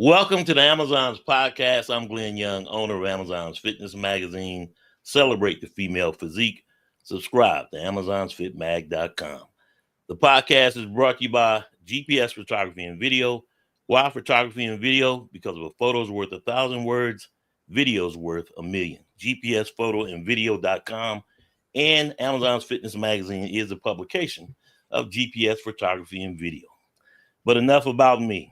Welcome to the Amazon's podcast. I'm Glenn Young, owner of Amazon's Fitness Magazine. Celebrate the female physique. Subscribe to AmazonsFitMag.com. The podcast is brought to you by GPS Photography and Video. Why photography and video? Because if a photo is worth 1,000 words, video is worth 1,000,000. GPSPhotoandVideo.com and Amazon's Fitness Magazine is a publication of GPS Photography and Video. But enough about me.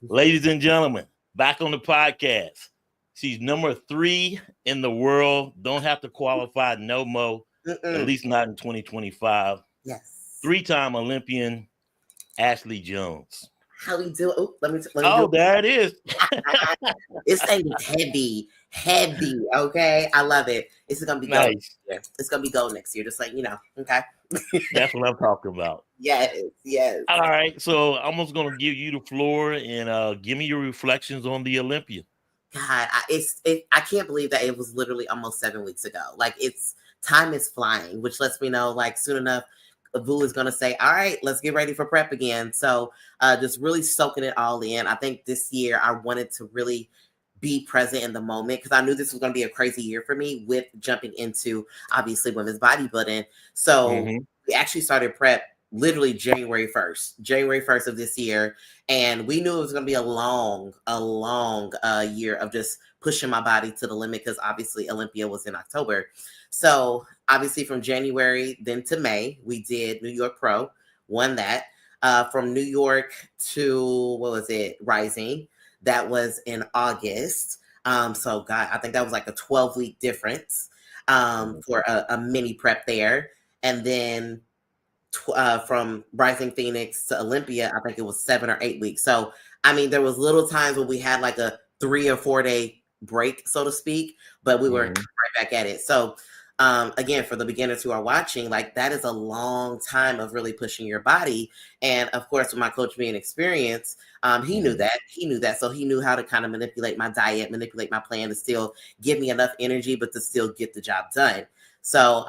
Ladies and gentlemen, back on the podcast. She's number 3 in the world. Don't have to qualify no more, at least not in 2025. Yes. 3-time Olympian Ashley Jones. How we do? Oh, let me There it is. This thing is heavy. Okay, I love it. It's gonna be gold next year. It's gonna be gold next year. Just like okay. That's what I'm talking about. Yes. All right, so I'm just gonna give you the floor and give me your reflections on the Olympia. God, I can't believe that it was literally almost 7 weeks ago. Like time is flying, which lets me know like soon enough, Vu is gonna say, "All right, let's get ready for prep again." So just really soaking it all in. I think this year I wanted to really be present in the moment because I knew this was going to be a crazy year for me with jumping into obviously women's bodybuilding. So we actually started prep literally January 1st of this year. And we knew it was going to be a long year of just pushing my body to the limit because obviously Olympia was in October. So obviously from January then to May, we did New York Pro, won that. From New York to, Rising. That was in August. So God, I think that was like a 12-week difference for a mini prep there. And then from Rising Phoenix to Olympia, I think it was 7 or 8 weeks. So, I mean, there was little times when we had like a 3 or 4 day break, so to speak, but we were right back at it. So, again, for the beginners who are watching, like that is a long time of really pushing your body. And of course, with my coach being experienced, he knew that. So he knew how to kind of manipulate my diet, manipulate my plan to still give me enough energy, but to still get the job done. So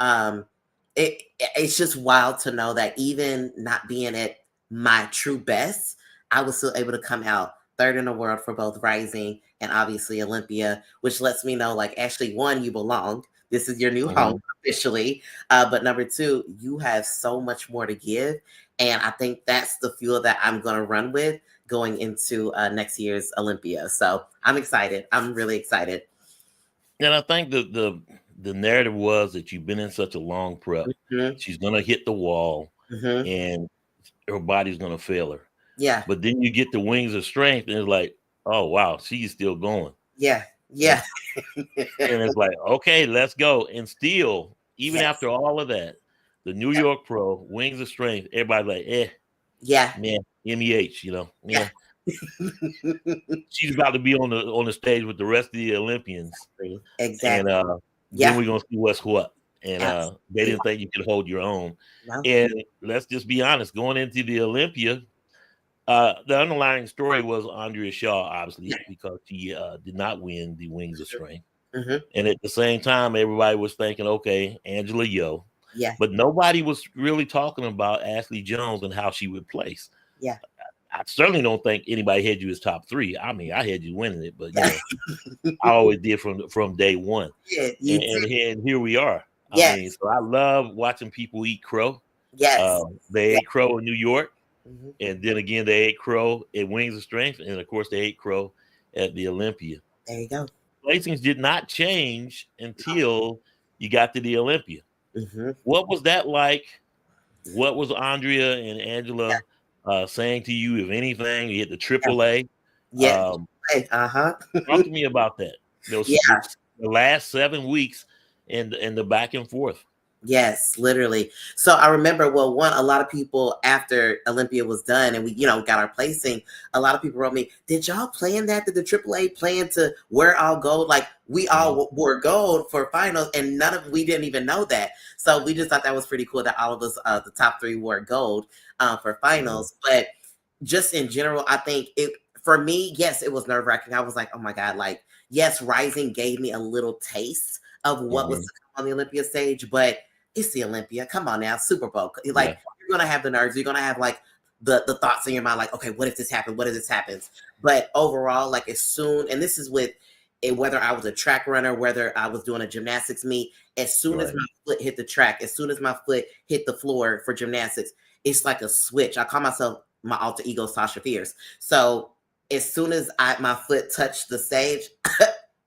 it's just wild to know that even not being at my true best, I was still able to come out 3rd in the world for both Rising and obviously Olympia, which lets me know like, Ashley, 1, you belong. This is your new home officially. But number 2, you have so much more to give. And I think that's the fuel that I'm going to run with going into next year's Olympia. So I'm excited. I'm really excited. And I think the narrative was that you've been in such a long prep. She's going to hit the wall and her body's going to fail her. Yeah. But then you get the Wings of Strength and it's like, oh, wow, she's still going. Yeah. And it's like, okay, let's go. And still, even after all of that, the New York Pro, Wings of Strength, everybody's like, man, MEH, she's about to be on the stage with the rest of the Olympians. Exactly. And then we're gonna see what's what. And they didn't think you could hold your own. No. And let's just be honest, going into the Olympia, the underlying story was Andrea Shaw, obviously, because she did not win the Wings of Strength. And at the same time, everybody was thinking, okay, Angela Yo. Yeah. But nobody was really talking about Ashley Jones and how she would place. Yeah. I certainly don't think anybody had you as top 3. I mean, I had you winning it, but I always did from day one. Yeah. And here we are. Yes. I mean, so I love watching people eat crow. Yes. They ate crow in New York. And then again, they ate crow at Wings of Strength. And of course, they ate crow at the Olympia. There you go. Placings did not change until you got to the Olympia. What was that like? What was Andrea and Angela saying to you, if anything? You hit the AAA. Talk to me about that. The last 7 weeks and the back and forth. Yes, literally. So I remember, a lot of people after Olympia was done and we, got our placing, a lot of people wrote me, did y'all plan that? Did the AAA plan to wear all gold? Like we all wore gold for finals and we didn't even know that. So we just thought that was pretty cool that all of us, the top 3 wore gold for finals. But just in general, I think for me, yes, it was nerve wracking. I was like, oh my God, like, yes, Rising gave me a little taste of what was to come on the Olympia stage, but it's the Olympia. Come on now, Super Bowl. Like you're gonna have the nerves. You're gonna have like the thoughts in your mind, like, okay, what if this happens? What if this happens? But overall, like as soon, and this is with whether I was a track runner, whether I was doing a gymnastics meet, as soon as my foot hit the track, as soon as my foot hit the floor for gymnastics, it's like a switch. I call myself my alter ego, Sasha Fierce. So as soon as my foot touched the stage,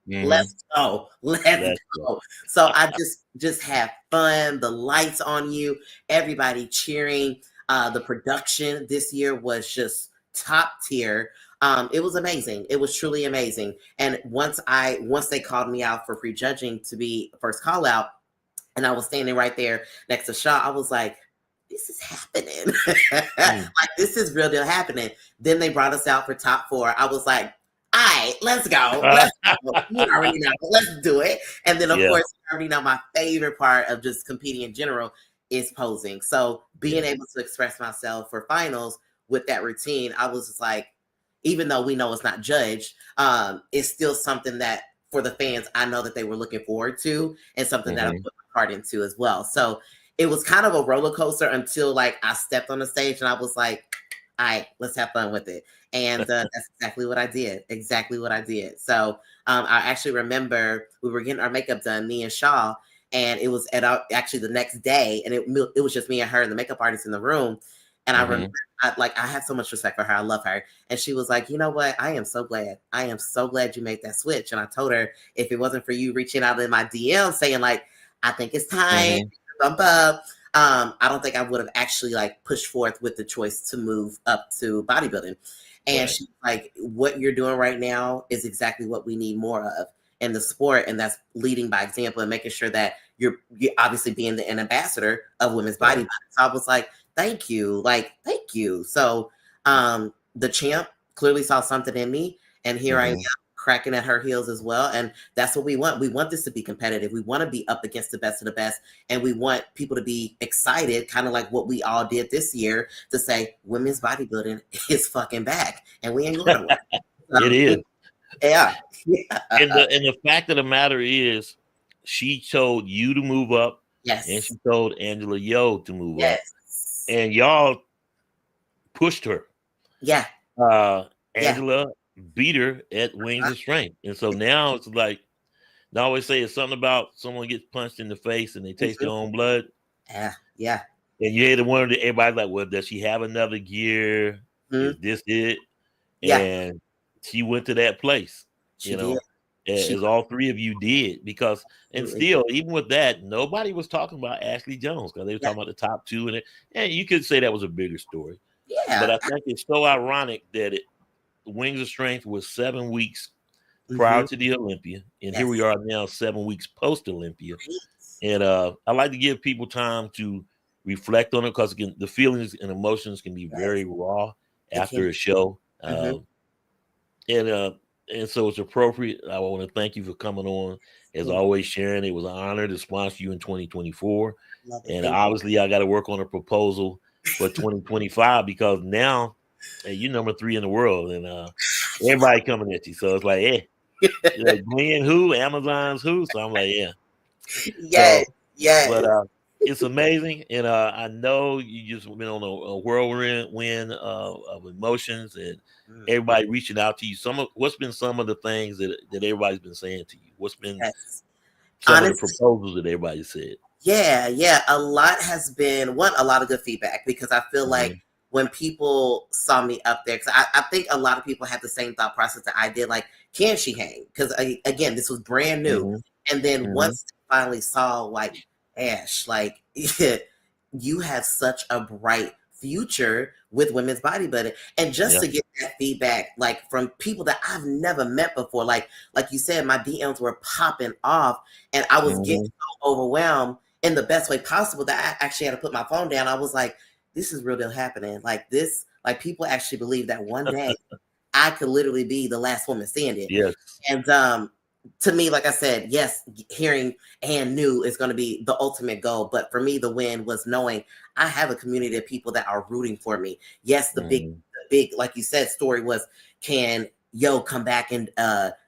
let's go. Let's go. So I just have fun. The lights on you, everybody cheering. The production this year was just top tier. It was amazing. It was truly amazing. And once they called me out for prejudging to be first call out, and I was standing right there next to Shaw, I was like, this is happening. Like, this is real deal happening. Then they brought us out for top 4. I was like, all right, let's go. Let's go. You already know. Let's do it. And then, of course, you already know my favorite part of just competing in general is posing. So being able to express myself for finals with that routine, I was just like, even though we know it's not judged, it's still something that for the fans, I know that they were looking forward to, and something that I put my heart into as well. So it was kind of a roller coaster until like I stepped on the stage and I was like, all right, let's have fun with it. And that's exactly what I did. Exactly what I did. So I actually remember we were getting our makeup done, me and Shaw, and it was actually the next day, and it was just me and her and the makeup artist in the room. And I remember, I have so much respect for her. I love her. And she was like, you know what? I am so glad. I am so glad you made that switch. And I told her, if it wasn't for you reaching out in my DM saying like, I think it's time, bump up, I don't think I would have actually like pushed forth with the choice to move up to bodybuilding. And she's like, what you're doing right now is exactly what we need more of in the sport. And that's leading by example and making sure that you're obviously being an ambassador of women's bodybuilding. So I was like, thank you. Thank you. So the champ clearly saw something in me, and here I am cracking at her heels as well. And that's what we want. We want this to be competitive. We want to be up against the best of the best. And we want people to be excited, kind of like what we all did this year, to say women's bodybuilding is fucking back. And we ain't going to work. It is. Yeah. And the fact of the matter is, she told you to move up. Yes. And she told Angela Yo to move up. Yes. And y'all pushed her. Yeah. Angela beat her at Wings of Strength. And so now it's like, I always say it's something about someone gets punched in the face and they taste their own blood. Yeah. And you had to wonder, everybody's like, well, does she have another gear? Is this it? And she went to that place, you know, as all three of you did, because, and still, even with that, nobody was talking about Ashley Jones, because they were talking about the top 2, and you could say that was a bigger story. Yeah. But I think it's so ironic that Wings of Strength was 7 weeks prior to the Olympia, and here we are now 7 weeks post Olympia. And I like to give people time to reflect on it, because again, the feelings and emotions can be very raw after a show. And so it's appropriate. I want to thank you for coming on. As always, Sharon, it was an honor to sponsor you in 2024. And obviously, I got to work on a proposal for 2025, because now you're number 3 in the world, and everybody coming at you. So it's like, Glenn who, Amazon's who. So I'm like, But it's amazing, and I know you just been on a whirlwind of emotions, and everybody reaching out to you. What's been some of the things that everybody's been saying to you? What's been some of the proposals that everybody said? Yeah. A lot has been a lot of good feedback, because I feel like when people saw me up there, because I think a lot of people had the same thought process that I did, like, can she hang? Because again, this was brand new. And then once I finally saw, like, Ash, like, you have such a bright future with women's bodybuilding. And just to get that feedback, like, from people that I've never met before, like you said, my DMs were popping off, and I was getting so overwhelmed in the best way possible that I actually had to put my phone down. I was like, this is real deal happening. Like, this, like, people actually believe that one day I could literally be the last woman standing. Yes. And to me, like I said, yes, hearing and new is going to be the ultimate goal. But for me, the win was knowing I have a community of people that are rooting for me. Yes, the big, like you said, story was, can Yo come back and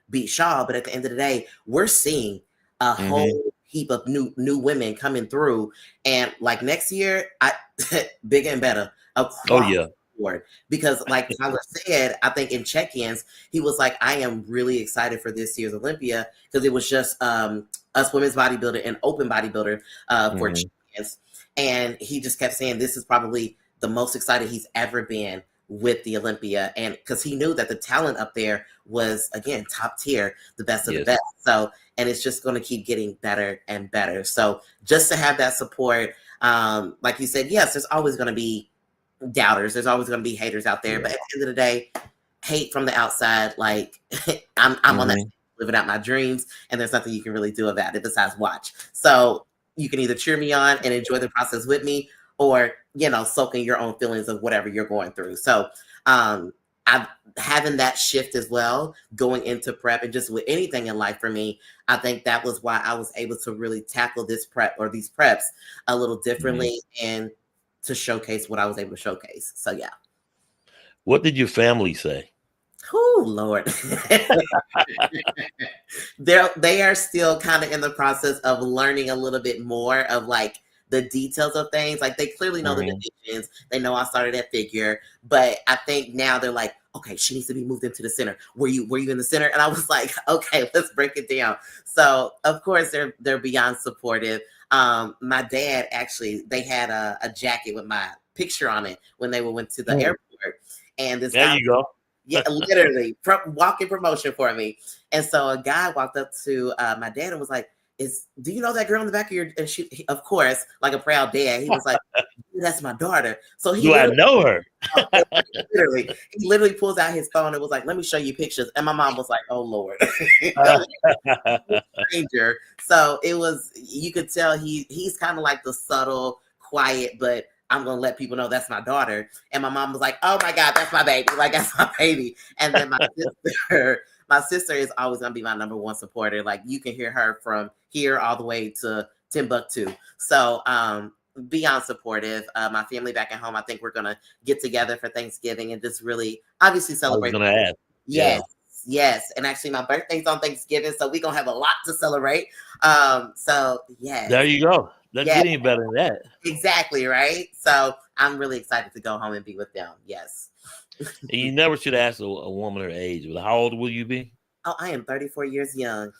beat Shaw? But at the end of the day, we're seeing a whole heap of new women coming through. And like next year, bigger and better. board because, like Tyler said, I think in check-ins, he was like, I am really excited for this year's Olympia because it was just us women's bodybuilder and open bodybuilder for champions. And he just kept saying this is probably the most excited he's ever been with the Olympia. And because he knew that the talent up there was, again, top tier, the best of the best. So, and it's just going to keep getting better and better. So just to have that support, like you said, yes, there's always going to be doubters. There's always going to be haters out there. But at the end of the day, hate from the outside, like I'm on that living out my dreams, and there's nothing you can really do about it besides watch. So you can either cheer me on and enjoy the process with me, or, you know, soak in your own feelings of whatever you're going through. So I'm having that shift as well, going into prep and just with anything in life for me. I think that was why I was able to really tackle this prep or these preps a little differently and to showcase what I was able to showcase. So, yeah. What did your family say? Oh, Lord. They are still kind of in the process of learning a little bit more of like the details of things. Like they clearly know the divisions. They know I started at figure, but I think now they're like, okay, she needs to be moved into the center. Were you in the center? And I was like, okay, let's break it down. So of course they're beyond supportive. My dad actually, they had a jacket with my picture on it when they went to the airport. And this there guy, you go. Yeah, literally walking promotion for me. And so a guy walked up to my dad and was like, do you know that girl in the back of your, and she, of course, like a proud dad, he was like, that's my daughter. So he I know her? he literally pulls out his phone and was like, let me show you pictures. And my mom was like, oh Lord. Stranger. So it was, you could tell he's kind of like the subtle, quiet, but I'm going to let people know that's my daughter. And my mom was like, oh my God, that's my baby. Like, that's my baby. And then my sister is always going to be my number one supporter. Like you can hear her from here all the way to Timbuktu. So, beyond supportive. My family back at home, I think we're going to get together for Thanksgiving and just really obviously celebrate. I was going to ask. Yes. And actually my birthday's on Thanksgiving, so we're going to have a lot to celebrate. So yes. There you go. Doesn't get any better than that. Exactly, right? So I'm really excited to go home and be with them. Yes. And you never should ask a woman her age, but how old will you be? Oh, I am 34 years young.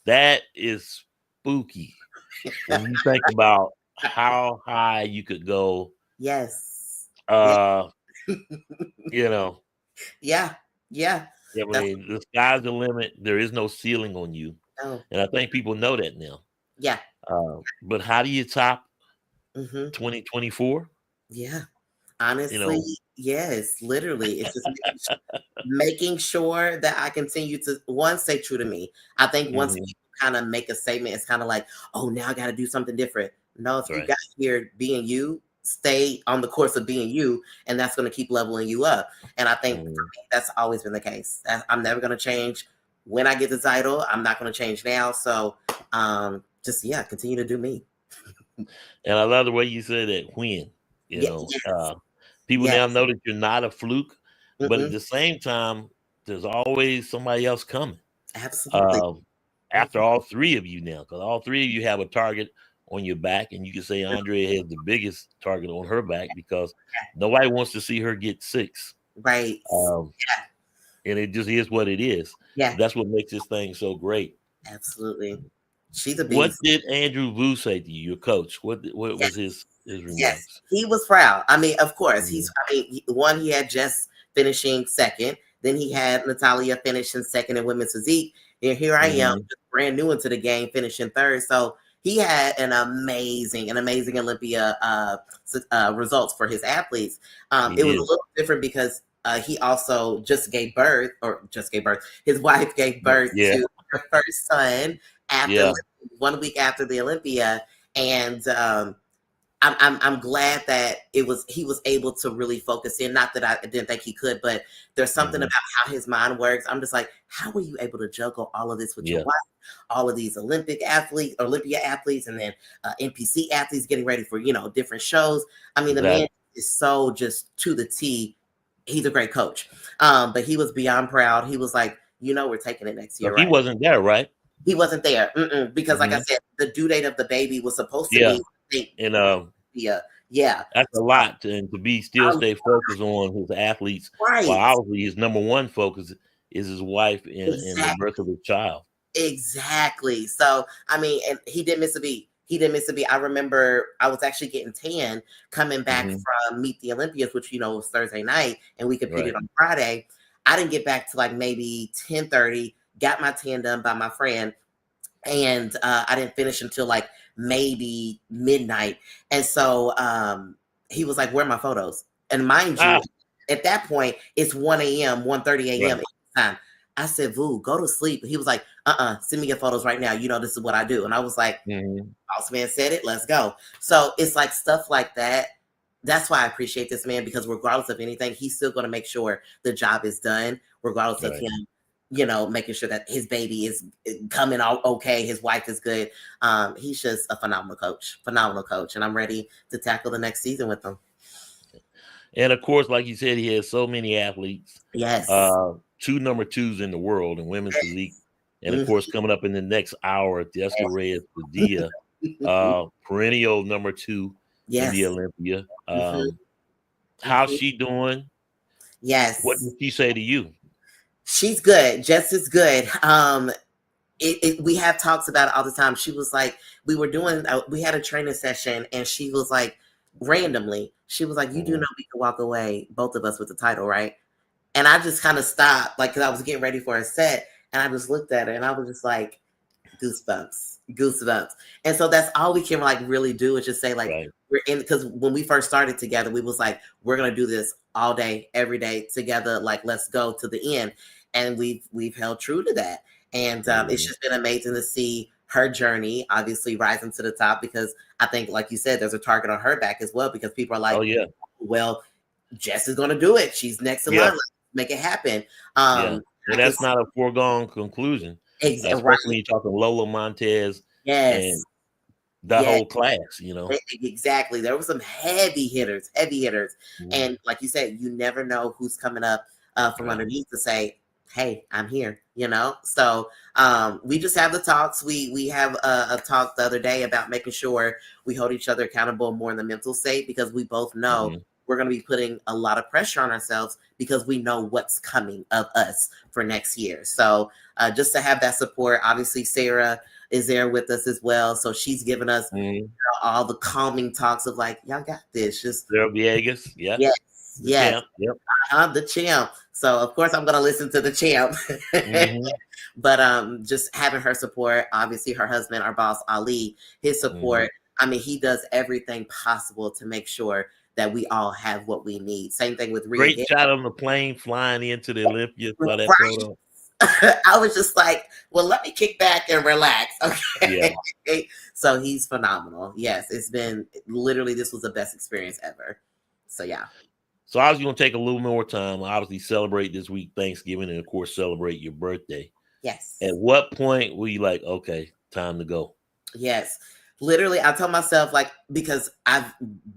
That is spooky. When you think about how high you could go. Yes. You know. Yeah. I mean, the sky's the limit. There is no ceiling on you. No. And I think people know that now. Yeah. But how do you top 2024? Yeah. Honestly, yes, literally. It's just making sure that I continue to, one, stay true to me. I think once people kind of make a statement, it's kind of like, oh, now I got to do something different. No, if you got here being you, stay on the course of being you, and that's going to keep leveling you up. And I think for me, that's always been the case. I'm never going to change when I get the title. I'm not going to change now. So just, continue to do me. And I love the way you said that when, people now know that you're not a fluke, but at the same time, there's always somebody else coming. Absolutely. After all three of you now, because all three of you have a target on your back, and you can say Andrea has the biggest target on her back because nobody wants to see her get 6. Right. And it just is what it is. Yeah. That's what makes this thing so great. Absolutely. She's a beast. What did Andrew Vu say to you, your coach? What was his remarks? Yes, he was proud. I mean, of course, he had Jess finishing second. Then he had Natalia finishing second in women's physique. And here I am, just brand new into the game, finishing third. So he had an amazing Olympia results for his athletes. It was a little different because he also just gave birth. His wife gave birth to her first son after 1 week after the Olympia, and I'm glad that he was able to really focus in. Not that I didn't think he could, but there's something about how his mind works. I'm just like, how were you able to juggle all of this with your wife, all of these Olympia athletes, and then NPC athletes getting ready for different shows? I mean, the man is so just to the T. He's a great coach, but he was beyond proud. He was like, we're taking it next year. He wasn't there, right? He wasn't there because, like I said, the due date of the baby was supposed to be in Yeah. That's a lot to be still I'm stay focused on his athletes. While right. obviously his number one focus is his wife and the Exactly. birth of his child. Exactly. So, I mean, and he didn't miss a beat. He didn't miss a beat. I remember I was actually getting tan coming back Hmm. from Meet the Olympians, which, was Thursday night, and we competed Right. on Friday. I didn't get back to like maybe 10:30, got my tan done by my friend, and I didn't finish until like maybe midnight. And so he was like, "Where are my photos?" And mind you, Ah, at that point, it's 1 a.m., 1:30 a.m. right. time. I said, "Vu, go to sleep." He was like, send me your photos right now. This is what I do. And I was like, Hmm. boss man said it, let's go. So it's like stuff like that. That's why I appreciate this man, because regardless of anything, he's still going to make sure the job is done, regardless of Right. him, making sure that his baby is coming out okay, his wife is good. He's just a phenomenal coach, and I'm ready to tackle the next season with him. And of course, like you said, he has so many athletes. Yes. Two number twos in the world in women's physique. And of Mhm. course, coming up in the next hour, Jessica Reyes Padilla, perennial number two in the Yes. Olympia. Mhm. How's Mhm. she doing? What Yes. did she say to you? She's good, just as good. We have talks about it all the time. She was like, we had a training session, and she was like, randomly, she was like, "You do Mhm. know we could walk away, both of us, with the title, right?" And I just kind of stopped, like, because I was getting ready for a set, and I just looked at her, and I was just like, goosebumps, goosebumps. And so that's all we can like really do, is just say like, Right. we're in, because when we first started together, we was like, we're gonna do this all day, every day together. Like, let's go to the end, and we've held true to that. And it's Mhm. just been amazing to see her journey, obviously rising to the top. Because I think, like you said, there's a target on her back as well. Because people are Oh like, yeah. well, Jess is gonna do it. She's next in Yeah. line. Let's make it happen. Yeah. I And can that's not a foregone conclusion, right. especially when you're talking Lola Montez Yes. and that Yes. whole class. Exactly. There were some heavy hitters, Mhm. and like you said, you never know who's coming up from Right. underneath to say, "Hey, I'm here." So we just have the talks. We have a talk the other day about making sure we hold each other accountable more in the mental state, because we both know Mhm. we're going to be putting a lot of pressure on ourselves, because we know what's coming of us for next year. So just to have that support. Obviously, Sarah is there with us as well, so she's given us Mhm. all the calming talks of like, y'all got this. Just Sarah Villegas. Yep. yes, The yes, champ. Yep. I'm the champ. So of course I'm gonna listen to the champ. Mhm. But just having her support, obviously her husband, our boss Ali, his Mhm. support. I mean, he does everything possible to make sure that we all have what we need. Same thing with Rhea Great Hill. shot on the plane flying into the Olympia. Saw that Right. photo. I was just like, well, let me kick back and relax. Yeah. Okay. So he's phenomenal. Yes, it's been literally, this was the best experience ever. So yeah. So I was going to take a little more time. Obviously, celebrate this week Thanksgiving, and of course, celebrate your birthday. At Yes. what point were you like, okay, time to go? Yes. Literally, I told myself, like, because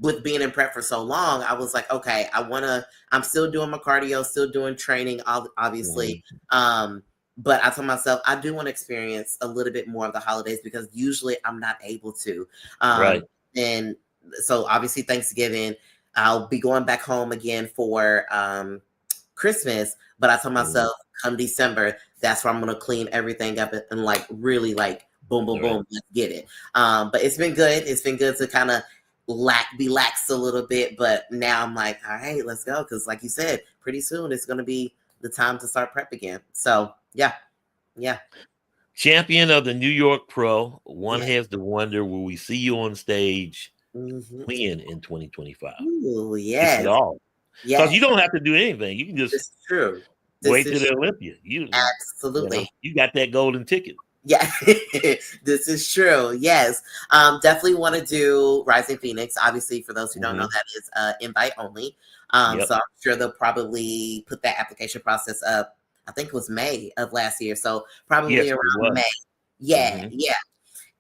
with being in prep for so long, I was like, okay, I'm still doing my cardio, still doing training, obviously. Mhm. But I told myself, I do want to experience a little bit more of the holidays, because usually I'm not able to. Right. And so obviously Thanksgiving, I'll be going back home again for Christmas. But I told Mhm. myself, come December, that's where I'm gonna clean everything up, and like really like boom, boom, Right. boom, let's get it. But it's been good. It's been good to kind of be lax a little bit. But now I'm like, all right, let's go. Cause like you said, pretty soon it's gonna be the time to start prep again. So yeah, yeah, Champion of the New York Pro. One yeah. has to wonder, will we see you on stage Mm-hmm. when in 2025? Ooh, If at yes, all. Because yes. you don't have to do anything. You can This just is true. This wait to is the Olympia. absolutely. You got that golden ticket. Yeah, this is true. Yes. Definitely want to do Rising Phoenix. Obviously, for those who don't know, Mhm. that is invite only. Yep. So I'm sure they'll probably put that application process up. I think it was May of last year. So probably Yes, it around was. May. Yeah, Mhm. yeah.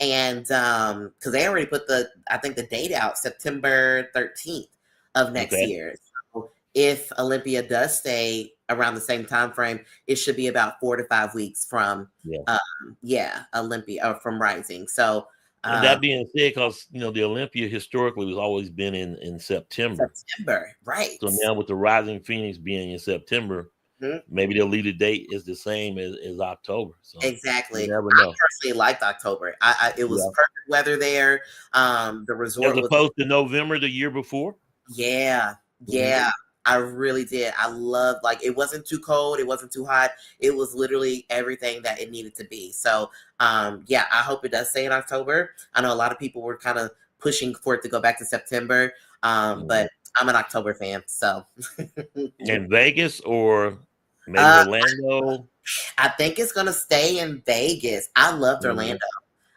And because they already put I think the date out, September 13th of next Okay. year. So if Olympia does stay around the same time frame, it should be about 4 to 5 weeks from Yeah. yeah, Olympia, or from Rising. So And that being said, because the Olympia historically was always been in September. September, right? So now with the Rising Phoenix being in September, maybe they'll leave the date is the same as October. So exactly. you never know. I personally liked October. It was perfect weather there. The resort as opposed to November the year before. Yeah. I really did. I loved, like, it wasn't too cold, it wasn't too hot. It was literally everything that it needed to be. So I hope it does stay in October. I know a lot of people were kind of pushing for it to go back to September. But I'm an October fan. So in Vegas or maybe Orlando? I think it's gonna stay in Vegas. I loved Orlando.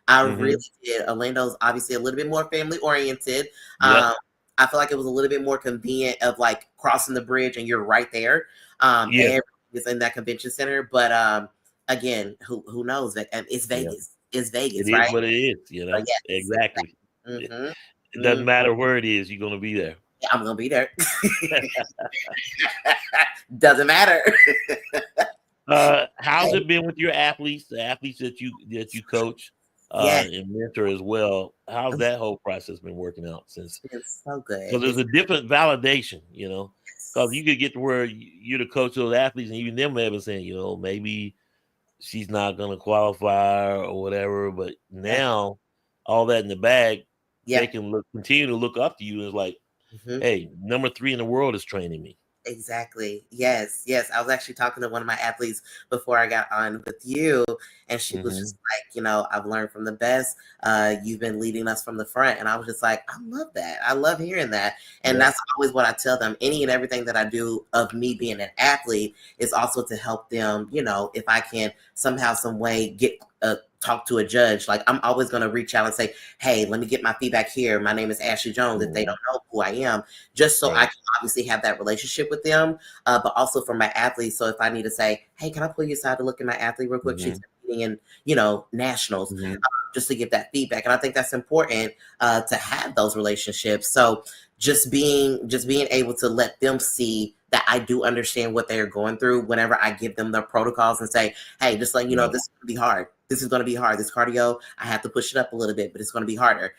I really did. Orlando's obviously a little bit more family oriented. I feel like it was a little bit more convenient of like crossing the bridge and you're right there. Everything is in that convention center. But again, who knows? It's Vegas. It's Vegas, it right? Is what it is, Yes. Exactly. It doesn't matter where it is, you're gonna be there. Yeah, I'm gonna be there. Doesn't matter. How's it been with your athletes, the athletes that you coach? And mentor as well. How's that whole process been working out since? It's so good. Because there's a different validation, because you could get to where you're the coach of those athletes, and even them may have been saying, maybe she's not going to qualify or whatever. But now, all that in the bag, they can continue to look up to you. And it's like, hey, number 3 in the world is training me. Exactly. Yes. I was actually talking to one of my athletes before I got on with you, and she was just like, I've learned from the best. You've been leading us from the front. And I was just like, I love that. I love hearing that. And that's always what I tell them. Any and everything that I do of me being an athlete is also to help them, if I can somehow, some way get talk to a judge. Like, I'm always going to reach out and say, hey, let me get my feedback here. My name is Ashley Jones. If they don't know who I am, just so I can obviously have that relationship with them, but also for my athletes. So if I need to say, hey, can I pull you aside to look at my athlete real quick? She's competing in, nationals, just to get that feedback. And I think that's important to have those relationships. So just being able to let them see that I do understand what they're going through whenever I give them their protocols and say, hey, just letting you know, this is going to be hard. This is going to be hard. This cardio, I have to push it up a little bit, but it's going to be harder.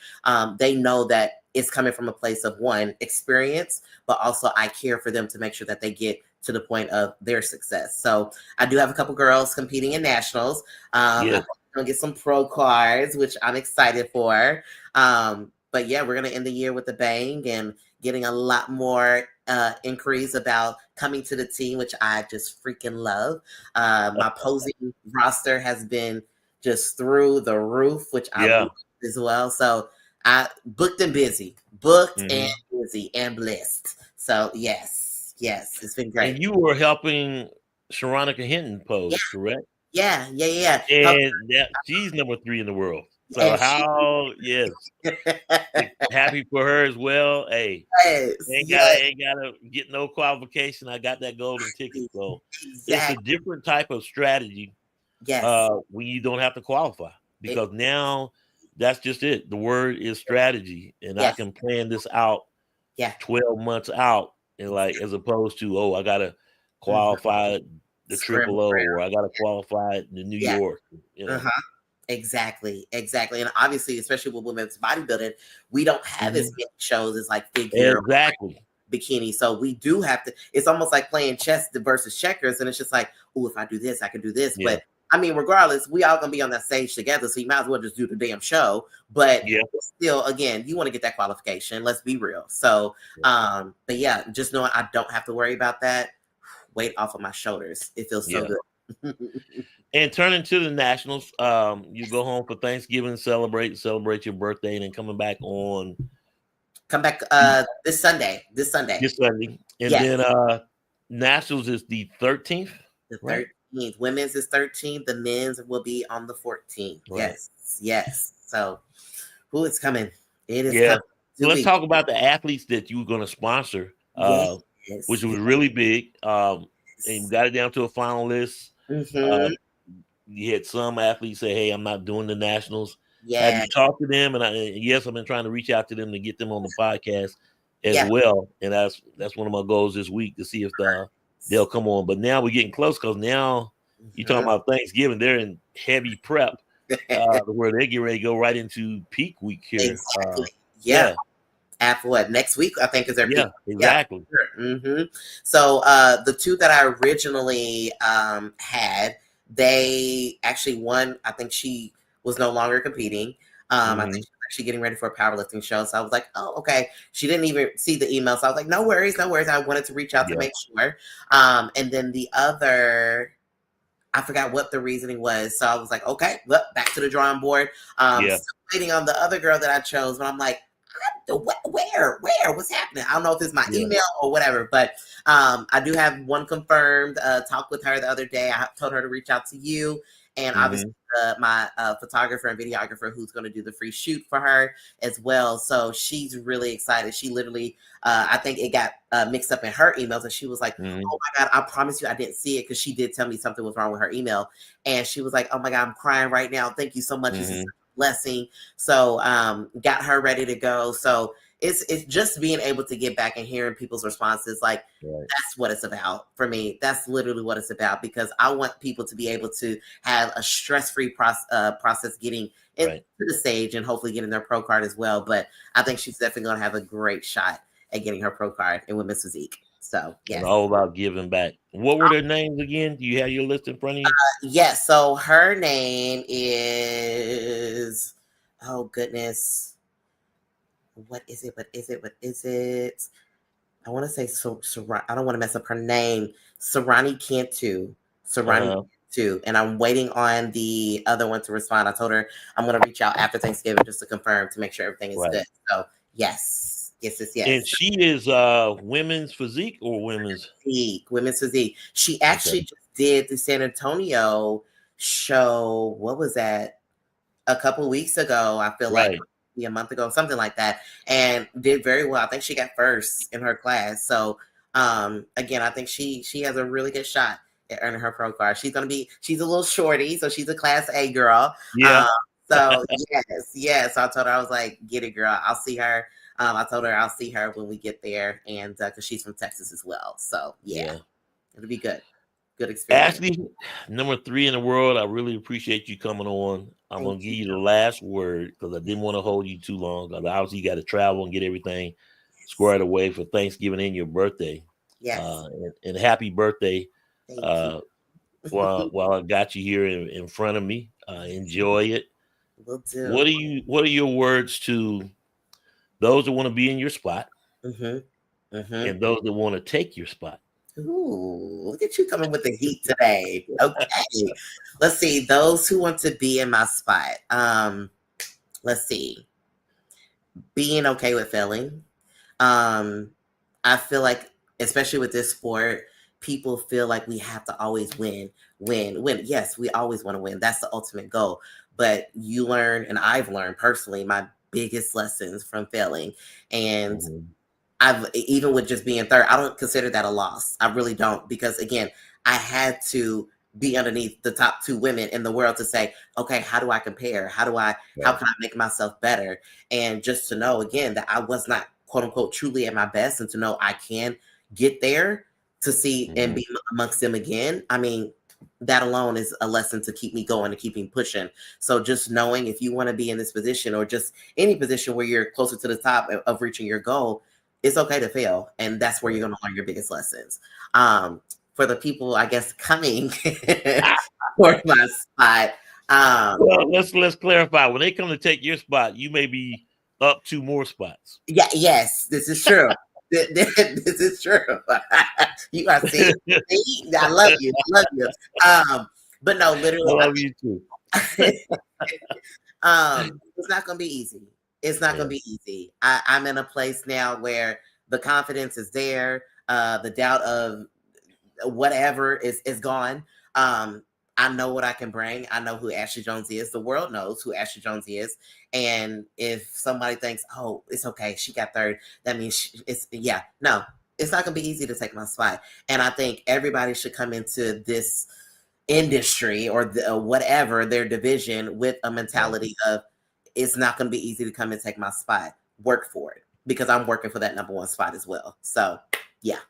They know that it's coming from a place of, one, experience, but also I care for them to make sure that they get to the point of their success. So I do have a couple girls competing in nationals. I'm going to get some pro cards, which I'm excited for. But yeah, we're going to end the year with a bang and getting a lot more inquiries about coming to the team, which I just freaking love. My posing roster has been just through the roof, which I love as well. So I booked and busy, and busy and blessed. So yes, it's been great. And you were helping Sharonica Hinton pose, correct? Yeah. And she's number 3 in the world. So happy for her as well. Hey, ain't gotta get no qualification. I got that golden ticket. So it's a different type of strategy. When you don't have to qualify, because now that's just it. The word is strategy, and I can plan this out 12 months out, and like, as opposed to, I gotta qualify the Triple O, or I gotta qualify the New York. Exactly. And obviously, especially with women's bodybuilding, we don't have as many shows as like figure bikini. So we do have to, it's almost like playing chess versus checkers. And it's just like, oh, if I do this, I can do this. But I mean, regardless, we all gonna be on that stage together. So you might as well just do the damn show. But still, again, you want to get that qualification. Let's be real. So, but yeah, just knowing I don't have to worry about that weight off of my shoulders. It feels so good. And turning to the nationals, you go home for Thanksgiving, celebrate your birthday, and then come back this Sunday. And then nationals is the 13th. The 13th. Women's is 13th. The men's will be on the 14th. Right. Yes. So who is coming? It is coming. So let's talk about the athletes that you were going to sponsor, which was really big. And you got it down to a final list. You had some athletes say, hey, I'm not doing the nationals. Have you talked to them? And I've been trying to reach out to them to get them on the podcast as well. And that's one of my goals this week, to see if they'll come on. But now we're getting close, because now you're talking about Thanksgiving. They're in heavy prep. where they get ready to go right into peak week here. Exactly. Yeah. Yeah, After what, next week? I think is their peak. yeah, exactly. Yeah. Sure. So the two that I originally had, they actually one. I think she was no longer competing. I think Mhm. she was actually getting ready for a powerlifting show. So I was like, oh, okay. She didn't even see the email. So I was like, no worries, no worries. I wanted to reach out to Yeah. make sure. And then the other, I forgot what the reasoning was. So I was like, okay, look, back to the drawing board. Yeah. Still waiting on the other girl that I chose, but I'm like, where, what's happening? I don't know if it's my Yeah. email or whatever, but I do have one confirmed. Talked with her the other day. I told her to reach out to you, and obviously my photographer and videographer who's going to do the free shoot for her as well. So she's really excited. She literally, I think it got mixed up in her emails, and she was like, Mhm. "Oh my God, I promise you, I didn't see it," because she did tell me something was wrong with her email, and she was like, "Oh my God, I'm crying right now. Thank you so much. This is Mhm. such a blessing." So got her ready to go. So it's just being able to get back and hearing people's responses. Like Right. that's what it's about for me. That's literally what it's about, because I want people to be able to have a stress-free process getting into Right. the stage and hopefully getting their pro card as well. But I think she's definitely going to have a great shot at getting her pro card in women's physique. So yes. And all about giving back. What were their names again? Do you have your list in front of you? Yes. So her name is, oh goodness, what is it? What is it? What is it? I want to say I don't want to mess up her name. Sarani Cantu. Sarani Uh-huh. Cantu. And I'm waiting on the other one to respond. I told her I'm going to reach out after Thanksgiving just to confirm to make sure everything is Right. good. So yes. And she is women's physique or women's Women's physique. She actually just did the San Antonio show. What was that? A couple weeks ago, I feel like a month ago, something like that, and did very well. I think she got first in her class. So again, I think she has a really good shot at earning her pro card. She's a little shorty, so she's a class A girl. Yeah. So yes. So I told her, I was like, get it, girl. I'll see her. I told her I'll see her when we get there, and because she's from Texas as well. So yeah. It'll be good. Good experience. Ashley, number 3 in the world. I really appreciate you coming on. I'm going to give you the last word because I didn't want to hold you too long. Because obviously you got to travel and get everything squared away for Thanksgiving and your birthday. Yes. And happy birthday. Thank you. While I got you here in front of me, enjoy it. Will do. What are your words to those that want to be in your spot and those that want to take your spot? Ooh, look at you coming with the heat today. Okay. Let's see. Those who want to be in my spot. Let's see. Being okay with failing. I feel like, especially with this sport, people feel like we have to always win. Yes, we always want to win. That's the ultimate goal. But you learn, and I've learned personally, my biggest lessons from failing. And I've, even with just being third, I don't consider that a loss. I really don't, because again, I had to be underneath the top 2 women in the world to say, okay, how do I compare? How can I make myself better? And just to know again that I was not, quote unquote, truly at my best, and to know I can get there to see and be amongst them again. I mean, that alone is a lesson to keep me going and keep me pushing. So just knowing, if you want to be in this position or just any position where you're closer to the top of reaching your goal, it's okay to fail. And that's where you're going to learn your biggest lessons. For the people, I guess, coming for my spot. Well, let's clarify. When they come to take your spot, you may be up 2 more spots. Yeah, yes, this is true. This is true. You are seeing. I love you. But no, literally, I love you too. It's not going to be easy. It's not going to be easy. I'm in a place now where the confidence is there. The doubt of whatever is gone. I know what I can bring. I know who Ashley Jones is. The world knows who Ashley Jones is. And if somebody thinks, oh, it's okay, she got third, that means it's not going to be easy to take my spot. And I think everybody should come into this industry or whatever their division with a mentality of, it's not going to be easy to come and take my spot. Work for it, because I'm working for that number 1 spot as well. So, yeah.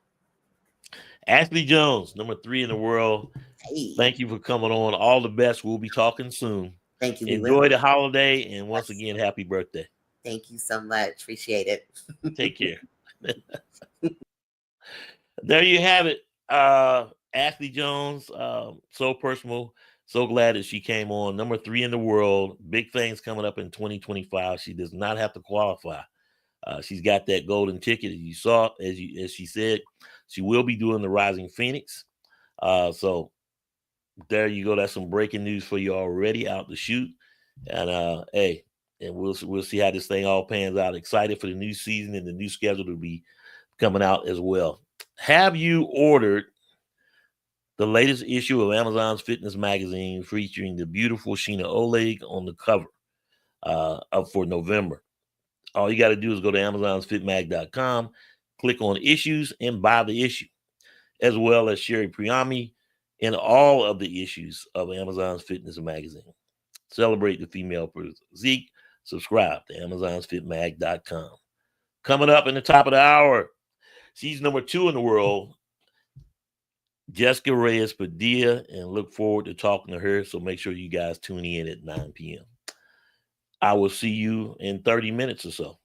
Ashley Jones, number 3 in the world. Hey. Thank you for coming on. All the best. We'll be talking soon. Thank you. We Enjoy will. the holiday, and once Yes. again, happy birthday. Thank you so much. Appreciate it. Take care. There you have it. Ashley Jones, so personal. So glad that she came on. Number 3 in the world. Big things coming up in 2025. She does not have to qualify. She's got that golden ticket, as you saw, as she said. She will be doing the Rising Phoenix. So there you go. That's some breaking news for you already out the chute. And hey, and we'll see how this thing all pans out. Excited for the new season and the new schedule to be coming out as well. Have you ordered the latest issue of Amazon's Fitness Magazine featuring the beautiful Sheena Oleg on the cover up for November? All you got to do is go to amazonsfitmag.com, click on issues, and buy the issue, as well as Sherry Priami in all of the issues of Amazon's Fitness Magazine. Celebrate the female physique. Subscribe to amazonsfitmag.com. Coming up in the top of the hour, she's number 2 in the world, Jessica Reyes Padilla, and look forward to talking to her. So make sure you guys tune in at 9 p.m. I will see you in 30 minutes or so.